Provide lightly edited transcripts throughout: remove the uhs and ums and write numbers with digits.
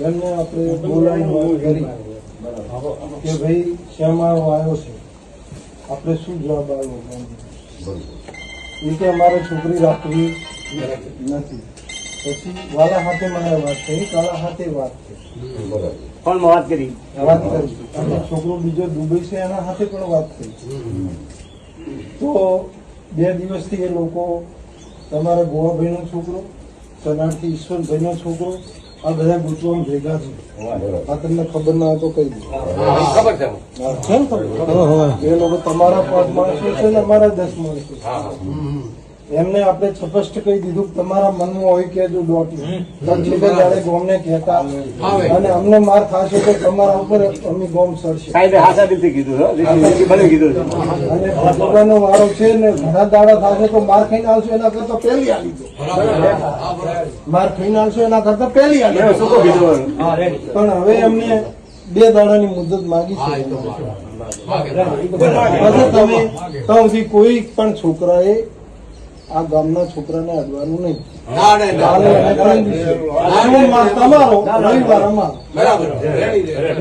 એમને આપણે બોલાવી કરી કે ભાઈ શ્યામાળો આવ્યો છે, આપણે શું જવાબ આવ્યો? એ કે અમારે છોકરી રાખવી નથી. પછી વાલા હાથે મને વાત થઈ, કાલા હાથે વાત થઈ, પણ વાત કરી અને છોકરો બીજો દુબઈ છે એના હાથે પણ વાત થઈ. તો 2 દિવસથી એ લોકો તમારા ગોવાભાઈ નો છોકરો, સનારથી ઈશ્વરભાઈ નો છોકરો, આ બધા ગૂંચવામાં ભેગા છે. આ તમને ખબર ના હોય તો કહી દઉં. કેમ ખબર? એ લોકો તમારા 5 માણસો છે ને અમારા 10 માણસો છે. એમને આપણે સ્પષ્ટ કહી દીધું કે તમારા મનમાં હોય કે જો ગોમને કહેતા અને અમને માર ખાશે તો તમારા ઉપર અમે ગોમ સરશે. અને ભગવાનનો વારો છે ને ઘણા દાડા થશે તો માર ખાઈને આવશો એના કરતા પહેલી આવી દો. માર ખાઈને આવશો એના કરતા પહેલી આવી દો. પણ હવે એમને 2 દાડાની મુદત માંગી છે. તમે સુધી કોઈ પણ છોકરાએ આ ગામના છોકરાને અડવાનું નહીં. તમારો રવિવાર અમારો.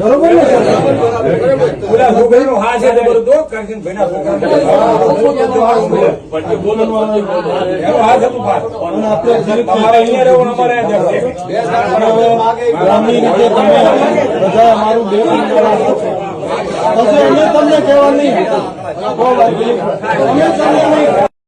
બરોબર ને? ગ્રામની રીતે તમે બધા અમારું તમને કહેવા નહીં.